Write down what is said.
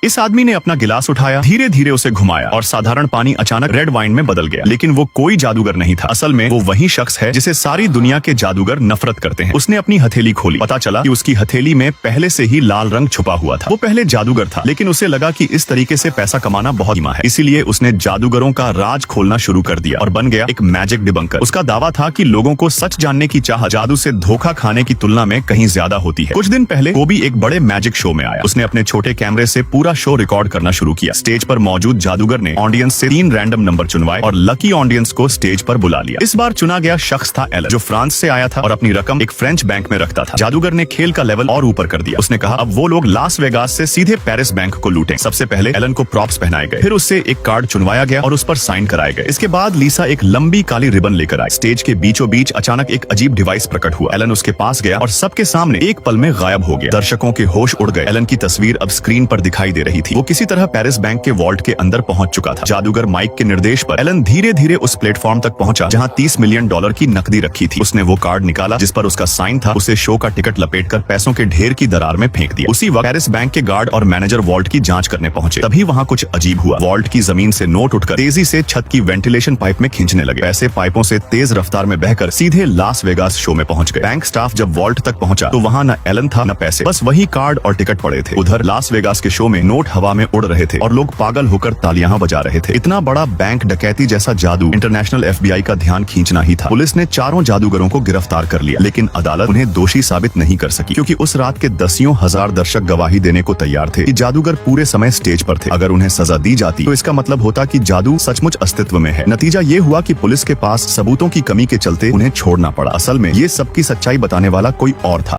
इस आदमी ने अपना गिलास उठाया, धीरे धीरे उसे घुमाया और साधारण पानी अचानक रेड वाइन में बदल गया। लेकिन वो कोई जादूगर नहीं था। असल में वो वही शख्स है जिसे सारी दुनिया के जादूगर नफरत करते हैं। उसने अपनी हथेली खोली, पता चला कि उसकी हथेली में पहले से ही लाल रंग छुपा हुआ था। वो पहले जादूगर था, लेकिन उसे लगा कि इस तरीके से पैसा कमाना बहुत धीमा है, इसीलिए उसने जादूगरों का राज खोलना शुरू कर दिया और बन गया एक मैजिक डिबंकर। उसका दावा था कि लोगों को सच जानने की चाह जादू से धोखा खाने की तुलना में कहीं ज्यादा होती है। कुछ दिन पहले कोबी एक बड़े मैजिक शो में आया। उसने अपने छोटे कैमरे से पूरा शो रिकॉर्ड करना शुरू किया। स्टेज पर मौजूद जादूगर ने ऑडियंस से 3 रैंडम नंबर चुनवाए और लकी ऑडियंस को स्टेज पर बुला लिया। इस बार चुना गया शख्स था एलन, जो फ्रांस से आया था और अपनी रकम एक फ्रेंच बैंक में रखता था। जादूगर ने खेल का लेवल और ऊपर कर दिया। उसने कहा अब वो लोग लास वेगास से सीधे पेरिस बैंक को लूटें। सबसे पहले एलन को प्रॉप्स पहनाए गए, फिर उससे एक कार्ड चुनवाया गया और उस पर साइन कराए गए। इसके बाद लीसा एक लंबी काली रिबन लेकर आई। स्टेज के बीचों बीच अचानक एक अजीब डिवाइस प्रकट हुआ। एलन उसके पास गया और सबके सामने एक पल में गायब हो गया। दर्शकों के होश उड़ गए। एलन की तस्वीर अब स्क्रीन पर दिखाई दे रही थी। वो किसी तरह पेरिस बैंक के वॉल्ट के अंदर पहुंच चुका था। जादूगर माइक के निर्देश पर एलन धीरे धीरे उस प्लेटफॉर्म तक पहुंचा जहां $30 मिलियन की नकदी रखी थी। उसने वो कार्ड निकाला जिस पर उसका साइन था, उसे शो का टिकट लपेटकर पैसों के ढेर की दरार में फेंक दिया। उसी वक्त पेरिस बैंक के गार्ड और मैनेजर वॉल्ट की जांच करने पहुंचे। तभी वहां कुछ अजीब हुआ। वॉल्ट की जमीन से नोट उठकर तेजी से छत की वेंटिलेशन पाइप में खींचने लगे। पैसे पाइपों से तेज रफ्तार में बहकर सीधे लास वेगास शो में पहुंच गए। बैंक स्टाफ जब वॉल्ट तक पहुंचा तो वहां न एलन था न पैसे, बस वही कार्ड और टिकट पड़े थे। उधर लास वेगास के शो में नोट हवा में उड़ रहे थे और लोग पागल होकर तालियां बजा रहे थे। इतना बड़ा बैंक डकैती जैसा जादू इंटरनेशनल FBI का ध्यान खींचना ही था। पुलिस ने चारों जादूगरों को गिरफ्तार कर लिया, लेकिन अदालत उन्हें दोषी साबित नहीं कर सकी, क्योंकि उस रात के दसियों हजार दर्शक गवाही देने को तैयार थे कि जादूगर पूरे समय स्टेज पर थे। अगर उन्हें सजा दी जाती तो इसका मतलब होता कि जादू सचमुच अस्तित्व में है। नतीजा ये हुआ कि पुलिस के पास सबूतों की कमी के चलते उन्हें छोड़ना पड़ा। असल में ये सबकी सच्चाई बताने वाला कोई और था।